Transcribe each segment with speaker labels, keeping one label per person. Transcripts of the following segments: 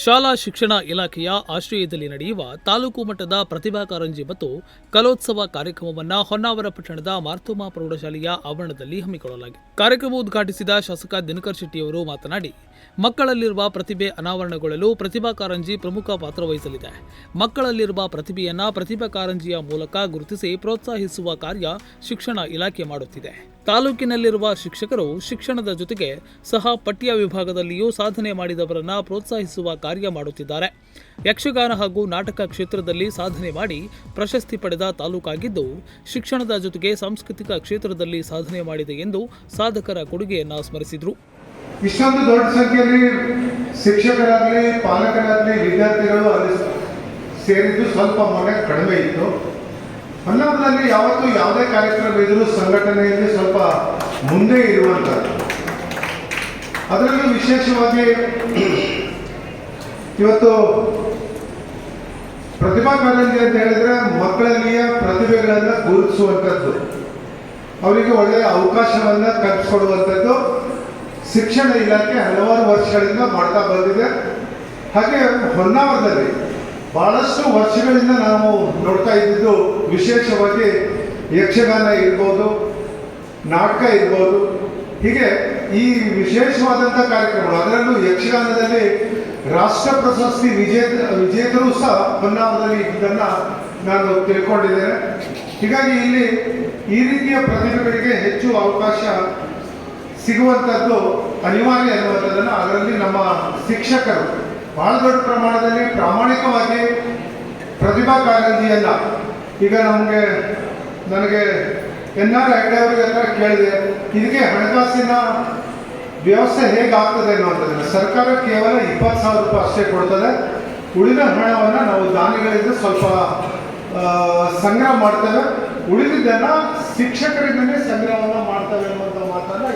Speaker 1: ಶಾಲಾ ಶಿಕ್ಷಣ ಇಲಾಖೆಯ ಆಶ್ರಯದಲ್ಲಿ ನಡೆಯುವ ತಾಲೂಕು ಮಟ್ಟದ ಪ್ರತಿಭಾ ಕಾರಂಜಿ ಮತ್ತು ಕಲೋತ್ಸವ ಕಾರ್ಯಕ್ರಮವನ್ನು ಹೊನ್ನಾವರ ಪಟ್ಟಣದ ಮಾರ್ತೋಮಾ ಪ್ರೌಢಶಾಲೆಯ ಆವರಣದಲ್ಲಿ ಹಮ್ಮಿಕೊಳ್ಳಲಾಗಿದೆ. ಕಾರ್ಯಕ್ರಮ ಉದ್ಘಾಟಿಸಿದ ಶಾಸಕ ದಿನಕರ್ ಶೆಟ್ಟಿಯವರು ಮಾತನಾಡಿ, ಮಕ್ಕಳಲ್ಲಿರುವ ಪ್ರತಿಭೆ ಅನಾವರಣಗೊಳ್ಳಲು ಪ್ರತಿಭಾ ಕಾರಂಜಿ ಪ್ರಮುಖ ಪಾತ್ರ ವಹಿಸಲಿದೆ. ಮಕ್ಕಳಲ್ಲಿರುವ ಪ್ರತಿಭೆಯನ್ನ ಪ್ರತಿಭಾ ಕಾರಂಜಿಯ ಮೂಲಕ ಗುರುತಿಸಿ ಪ್ರೋತ್ಸಾಹಿಸುವ ಕಾರ್ಯ ಶಿಕ್ಷಣ ಇಲಾಖೆ ಮಾಡುತ್ತಿದೆ. ತಾಲೂಕಿನಲ್ಲಿರುವ ಶಿಕ್ಷಕರು ಶಿಕ್ಷಣದ ಜೊತೆಗೆ ಸಹ ಪಠ್ಯ ವಿಭಾಗದಲ್ಲಿಯೂ ಸಾಧನೆ ಮಾಡಿದವರನ್ನ ಪ್ರೋತ್ಸಾಹಿಸುವ ಕಾರ್ಯ ಮಾಡುತ್ತಿದ್ದಾರೆ. ಯಕ್ಷಗಾನ ಹಾಗೂ ನಾಟಕ ಕ್ಷೇತ್ರದಲ್ಲಿ ಸಾಧನೆ ಮಾಡಿ ಪ್ರಶಸ್ತಿ ಪಡೆದ ತಾಲೂಕಾಗಿದ್ದು, ಶಿಕ್ಷಣದ ಜೊತೆಗೆ ಸಾಂಸ್ಕೃತಿಕ ಕ್ಷೇತ್ರದಲ್ಲಿ ಸಾಧನೆ ಮಾಡಿದೆ ಎಂದು ಸಾಧಕರ ಕೊಡುಗೆಯನ್ನ ಸ್ಮರಿಸಿದರು.
Speaker 2: ಇಷ್ಟೊಂದು ದೊಡ್ಡ ಸಂಖ್ಯೆಯಲ್ಲಿ ಶಿಕ್ಷಕರಾಗಲಿ, ಪಾಲಕರಾಗಲಿ, ವಿದ್ಯಾರ್ಥಿಗಳು ಅಲ್ಲಿ ಸೇರಿದ್ದು ಸ್ವಲ್ಪ ಮೊನ್ನೆ ಕಡಿಮೆ ಇತ್ತು. ಹೊನ್ನಾವರದಲ್ಲಿ ಯಾವತ್ತೂ ಯಾವುದೇ ಕಾರ್ಯಕ್ರಮ ಇದ್ರೂ ಸಂಘಟನೆಯಲ್ಲಿ ಸ್ವಲ್ಪ ಮುಂದೆ ಇರುವಂಥದ್ದು. ಅದರಲ್ಲೂ ವಿಶೇಷವಾಗಿ ಇವತ್ತು ಪ್ರತಿಭಾ ಕಾರಂಜಿ ಅಂತ ಹೇಳಿದ್ರೆ ಮಕ್ಕಳಲ್ಲಿಯ ಪ್ರತಿಭೆಗಳನ್ನು ಗುರುತಿಸುವಂಥದ್ದು, ಅವರಿಗೆ ಒಳ್ಳೆಯ ಅವಕಾಶವನ್ನು ಕಲ್ಪಿಸಿಕೊಡುವಂಥದ್ದು ಶಿಕ್ಷಣ ಇಲಾಖೆ ಹಲವಾರು ವರ್ಷಗಳಿಂದ ಮಾಡ್ತಾ ಬಂದಿದೆ. ಹಾಗೆ ಹೊನ್ನಾವರದಲ್ಲಿ ಬಹಳಷ್ಟು ವರ್ಷಗಳಿಂದ ನಾವು ನೋಡ್ತಾ ಇದ್ದಿದ್ದು ವಿಶೇಷವಾಗಿ ಯಕ್ಷಗಾನ ಇರ್ಬೋದು, ನಾಟಕ ಇರ್ಬೋದು, ಹೀಗೆ ಈ ವಿಶೇಷವಾದಂಥ ಕಾರ್ಯಕ್ರಮಗಳು, ಅದರಲ್ಲೂ ಯಕ್ಷಗಾನದಲ್ಲಿ ರಾಷ್ಟ್ರ ಪ್ರಶಸ್ತಿ ವಿಜೇತರು ಸಹ ಹೊನ್ನಾವರದಲ್ಲಿ ಇದ್ದನ್ನು ನಾನು ತಿಳ್ಕೊಂಡಿದ್ದೇನೆ. ಹೀಗಾಗಿ ಇಲ್ಲಿ ಈ ರೀತಿಯ ಪ್ರತಿಭೆಗಳಿಗೆ ಹೆಚ್ಚು ಅವಕಾಶ ಸಿಗುವಂಥದ್ದು ಅನಿವಾರ್ಯ ಅನ್ನುವಂಥದ್ದನ್ನು ಅದರಲ್ಲಿ ನಮ್ಮ ಶಿಕ್ಷಕರು ಬಹಳ ದೊಡ್ಡ ಪ್ರಮಾಣದಲ್ಲಿ ಪ್ರಾಮಾಣಿಕವಾಗಿ ಪ್ರತಿಭಾ ಕಾರಂಜಿಯನ್ನು, ಈಗ ನನಗೆ NR ಹೆಗ್ಡೆ ಅವರಿಗೆಲ್ಲ ಕೇಳಿದೆ, ಇದಕ್ಕೆ ಹಣಕಾಸಿನ ವ್ಯವಸ್ಥೆ ಹೇಗಾಗ್ತದೆ ಅನ್ನುವಂಥದ್ದನ್ನು. ಸರ್ಕಾರ ಕೇವಲ 20,000 ರೂಪಾಯಿ ಅಷ್ಟೇ ಕೊಡ್ತದೆ, ಉಳಿದ ಹಣವನ್ನು ನಾವು ದಾನಿಗಳಿಂದ ಸ್ವಲ್ಪ ಸಂಗ್ರಹ ಮಾಡ್ತೇವೆ, ಉಳಿದಿದ್ದನ್ನು ಶಿಕ್ಷಕರಿಂದಲೇ ಸಂಗ್ರಹವನ್ನು ಮಾಡ್ತೇವೆ ಅನ್ನುವಂಥ ಮಾತನ್ನು.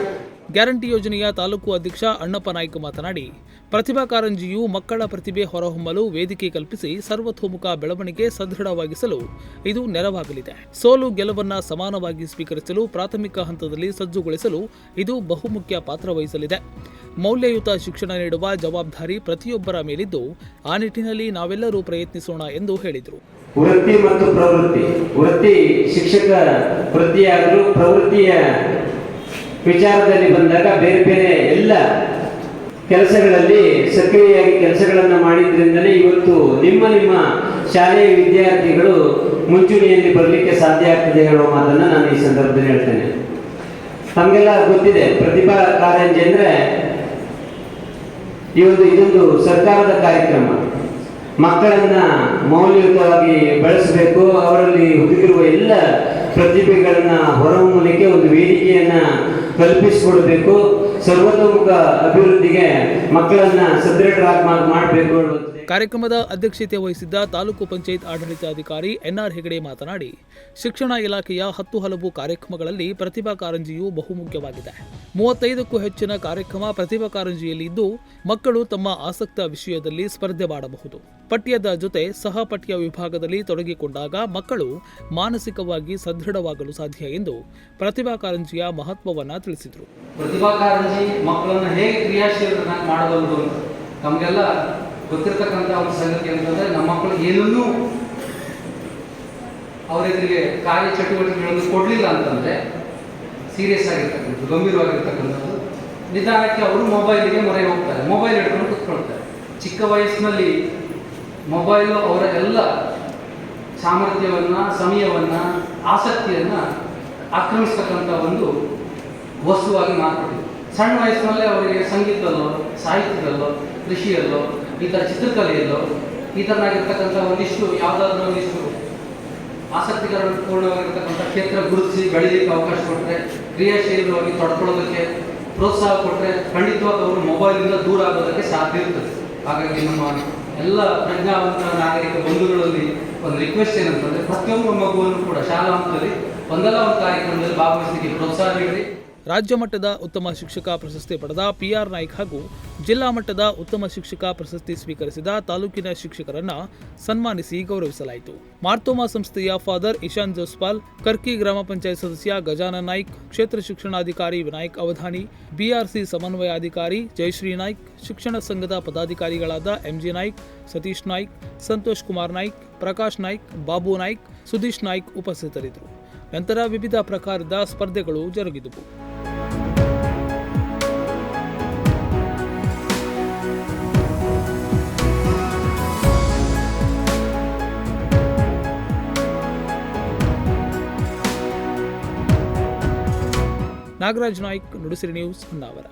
Speaker 1: ಗ್ಯಾರಂಟಿ ಯೋಜನೆಯ ತಾಲೂಕು ಅಧ್ಯಕ್ಷ ಅಣ್ಣಪ್ಪ ನಾಯ್ಕ ಮಾತನಾಡಿ, ಪ್ರತಿಭಾ ಕಾರಂಜಿಯು ಮಕ್ಕಳ ಪ್ರತಿಭೆ ಹೊರಹೊಮ್ಮಲು ವೇದಿಕೆ ಕಲ್ಪಿಸಿ ಸರ್ವತೋಮುಖ ಬೆಳವಣಿಗೆ ಸದೃಢವಾಗಿಸಲು ಇದು ನೆರವಾಗಲಿದೆ. ಸೋಲು ಗೆಲುವನ್ನ ಸಮಾನವಾಗಿ ಸ್ವೀಕರಿಸಲು ಪ್ರಾಥಮಿಕ ಹಂತದಲ್ಲಿ ಸಜ್ಜುಗೊಳಿಸಲು ಇದು ಬಹುಮುಖ್ಯ ಪಾತ್ರ ವಹಿಸಲಿದೆ. ಮೌಲ್ಯಯುತ ಶಿಕ್ಷಣ ನೀಡುವ ಜವಾಬ್ದಾರಿ ಪ್ರತಿಯೊಬ್ಬರ ಮೇಲಿದ್ದು, ಆ ನಿಟ್ಟಿನಲ್ಲಿ ನಾವೆಲ್ಲರೂ ಪ್ರಯತ್ನಿಸೋಣ ಎಂದು ಹೇಳಿದರು.
Speaker 3: ವೃತ್ತಿ ಮತ್ತು ಪ್ರವೃತ್ತಿ, ವೃತ್ತಿ ಶಿಕ್ಷಕ ವೃತ್ತಿಯಾದರೂ ಪ್ರವೃತ್ತಿಯ ವಿಚಾರದಲ್ಲಿ ಬಂದಾಗ ಬೇರೆ ಬೇರೆ ಎಲ್ಲ ಕೆಲಸಗಳಲ್ಲಿ ಸಕ್ರಿಯವಾಗಿ ಕೆಲಸಗಳನ್ನು ಮಾಡಿದ್ರಿಂದಲೇ ಇವತ್ತು ನಿಮ್ಮ ಶಾಲೆಯ ವಿದ್ಯಾರ್ಥಿಗಳು ಮುಂಚೂಣಿಯಲ್ಲಿ ಬರಲಿಕ್ಕೆ ಸಾಧ್ಯ ಆಗ್ತದೆ ಹೇಳುವ ಮಾತನ್ನು ನಾನು ಈ ಸಂದರ್ಭದಲ್ಲಿ ಹೇಳ್ತೇನೆ. ನಮಗೆಲ್ಲ ಗೊತ್ತಿದೆ, ಪ್ರತಿಭಾ ಕಾರಂಜಿ ಅಂದರೆ ಇದೊಂದು ಸರ್ಕಾರದ ಕಾರ್ಯಕ್ರಮ. ಮಕ್ಕಳನ್ನ ಮೌಲ್ಯಯುತವಾಗಿ ಬೆಳೆಸಬೇಕು, ಅವರಲ್ಲಿ ಹುದುಗಿರುವ ಎಲ್ಲ ಪ್ರತಿಭೆಗಳನ್ನ ಹೊರಹೊಮ್ಮಲಿಕ್ಕೆ ಒಂದು ವೇದಿಕೆಯನ್ನ ಕಲ್ಪಿಸಿಕೊಡಬೇಕು, ಸರ್ವತೋಮುಖ ಅಭಿವೃದ್ಧಿಗೆ ಮಕ್ಕಳನ್ನ ಸದೃಢರಾಗಿ ಮಾಡಬೇಕು.
Speaker 1: ಕಾರ್ಯಕ್ರಮದ ಅಧ್ಯಕ್ಷತೆ ವಹಿಸಿದ್ದ ತಾಲೂಕು ಪಂಚಾಯತ್ ಆಡಳಿತಾಧಿಕಾರಿ NR ಹೆಗಡೆ ಮಾತನಾಡಿ, ಶಿಕ್ಷಣ ಇಲಾಖೆಯ 10 ಹಲವು ಕಾರ್ಯಕ್ರಮಗಳಲ್ಲಿ ಪ್ರತಿಭಾ ಕಾರಂಜಿಯು ಬಹುಮುಖ್ಯವಾಗಿದೆ. 35ಕ್ಕೂ ಹೆಚ್ಚಿನ ಕಾರ್ಯಕ್ರಮ ಪ್ರತಿಭಾ ಕಾರಂಜಿಯಲ್ಲಿ ಇದ್ದು, ಮಕ್ಕಳು ತಮ್ಮ ಆಸಕ್ತ ವಿಷಯದಲ್ಲಿ ಸ್ಪರ್ಧೆ ಮಾಡಬಹುದು. ಪಠ್ಯದ ಜೊತೆ ಸಹ ಪಠ್ಯ ವಿಭಾಗದಲ್ಲಿ ತೊಡಗಿಕೊಂಡಾಗ ಮಕ್ಕಳು ಮಾನಸಿಕವಾಗಿ ಸದೃಢವಾಗಲು ಸಾಧ್ಯ ಎಂದು ಪ್ರತಿಭಾ ಕಾರಂಜಿಯ ಮಹತ್ವವನ್ನು ತಿಳಿಸಿದರು.
Speaker 4: ಪ್ರತಿಭಾ ಕಾರಂಜಿ ಮಕ್ಕಳನ್ನು ಹೇಗೆ ಕ್ರಿಯಾಶೀಲರನ್ನಾಗಿ ಮಾಡಬಹುದು ಅಂತ ನಮಗೆಲ್ಲ ಗೊತ್ತಿರತಕ್ಕಂಥ ಒಂದು ಸಂಗತಿ ಅಂತಂದರೆ, ನಮ್ಮ ಮಕ್ಕಳು ಏನನ್ನೂ ಅವರೆದುರಿಗೆ ಕಾರ್ಯ ಚಟುವಟಿಕೆಗಳನ್ನು ಕೊಡಲಿಲ್ಲ ಅಂತಂದರೆ ಸೀರಿಯಸ್ ಆಗಿರ್ತಕ್ಕಂಥದ್ದು, ಗಂಭೀರವಾಗಿರ್ತಕ್ಕಂಥದ್ದು, ನಿಧಾನಕ್ಕೆ ಅವರು ಮೊಬೈಲಿಗೆ ಮೊರೆ ಹೋಗ್ತಾರೆ, ಮೊಬೈಲ್ ಹಿಡ್ಕೊಂಡು ಕೂತ್ಕೊಳ್ತಾರೆ. ಚಿಕ್ಕ ವಯಸ್ಸಿನಲ್ಲಿ ಮೊಬೈಲು ಅವರ ಎಲ್ಲ ಸಾಮರ್ಥ್ಯವನ್ನು, ಸಮಯವನ್ನು, ಆಸಕ್ತಿಯನ್ನು ಆಕ್ರಮಿಸ್ತಕ್ಕಂಥ ಒಂದು ವಸ್ತುವಾಗಿ ಮಾರ್ಪಟ್ಟಿದೆ. ಸಣ್ಣ ವಯಸ್ಸಿನಲ್ಲೇ ಅವರಿಗೆ ಸಂಗೀತದಲ್ಲೋ, ಸಾಹಿತ್ಯದಲ್ಲೋ, ಕೃಷಿಯಲ್ಲೋ, ಈ ಥರ ಚಿತ್ರಕಲೆಯಲ್ಲೋ ಈ ಥರನಾಗಿರ್ತಕ್ಕಂಥ ಯಾವುದಾದ್ರೂ ಒಂದಿಷ್ಟು ಆಸಕ್ತಿಕರಪೂರ್ಣವಾಗಿರ್ತಕ್ಕಂಥ ಕ್ಷೇತ್ರ ಗುರುತಿಸಿ ಬೆಳೀಲಿಕ್ಕೆ ಅವಕಾಶ ಕೊಟ್ಟರೆ, ಕ್ರಿಯಾಶೀಲವಾಗಿ ತೊಡ್ಕೊಳ್ಳೋದಕ್ಕೆ ಪ್ರೋತ್ಸಾಹ ಕೊಟ್ಟರೆ ಖಂಡಿತವಾಗಿ ಅವರು ಮೊಬೈಲಿಂದ ದೂರ ಆಗೋದಕ್ಕೆ ಸಾಧ್ಯ ಇರ್ತದೆ. ಹಾಗಾಗಿ ನಮ್ಮ ಎಲ್ಲ ಪ್ರಜ್ಞಾವಂತ ನಾಗರಿಕ ಬಂಧುಗಳಲ್ಲಿ ಒಂದು ರಿಕ್ವೆಸ್ಟ್ ಏನಂತಂದರೆ, ಪ್ರತಿಯೊಬ್ಬ ಮಗುವನ್ನು ಕೂಡ ಶಾಲಾ ಹಂತದಲ್ಲಿ ಒಂದಲ್ಲ ಒಂದು ಕಾರ್ಯಕ್ರಮದಲ್ಲಿ ಭಾಗವಹಿಸಲಿಕ್ಕೆ ಪ್ರೋತ್ಸಾಹ ನೀಡಿ.
Speaker 1: ರಾಜ್ಯ ಮಟ್ಟದ ಉತ್ತಮ ಶಿಕ್ಷಕ ಪ್ರಶಸ್ತಿ ಪಡೆದ PR ನಾಯ್ಕ್ ಹಾಗೂ ಜಿಲ್ಲಾ ಮಟ್ಟದ ಉತ್ತಮ ಶಿಕ್ಷಕ ಪ್ರಶಸ್ತಿ ಸ್ವೀಕರಿಸಿದ ತಾಲೂಕಿನ ಶಿಕ್ಷಕರನ್ನ ಸನ್ಮಾನಿಸಿ ಗೌರವಿಸಲಾಯಿತು. ಮಾರ್ತೋಮಾ ಸಂಸ್ಥೆಯ ಫಾದರ್ ಇಶಾನ್ ಜೋಸ್ಪಾಲ್, ಕರ್ಕಿ ಗ್ರಾಮ ಪಂಚಾಯತ್ ಸದಸ್ಯ ಗಜಾನನ್ ನಾಯ್ಕ್, ಕ್ಷೇತ್ರ ಶಿಕ್ಷಣಾಧಿಕಾರಿ ವಿನಾಯಕ್ ಅವಧಾನಿ, BRC ಸಮನ್ವಯಾಧಿಕಾರಿ ಜಯಶ್ರೀ ನಾಯ್ಕ್, ಶಿಕ್ಷಣ ಸಂಘದ ಪದಾಧಿಕಾರಿಗಳಾದ MG ನಾಯ್ಕ್, ಸತೀಶ್ ನಾಯ್ಕ್, ಸಂತೋಷ್ ಕುಮಾರ್ ನಾಯ್ಕ್, ಪ್ರಕಾಶ್ ನಾಯ್ಕ್, ಬಾಬು ನಾಯ್ಕ್, ಸುದೀಶ್ ನಾಯ್ಕ್ ಉಪಸ್ಥಿತರಿದ್ದರು. ನಂತರ ವಿವಿಧ ಪ್ರಕಾರದ ಸ್ಪರ್ಧೆಗಳು ಜರುಗಿದವು. ನಾಗರಾಜ್ ನಾಯ್ಕ್, ನುಡಿಸಿರಿ ನ್ಯೂಸ್, ಹೊನ್ನಾವರ.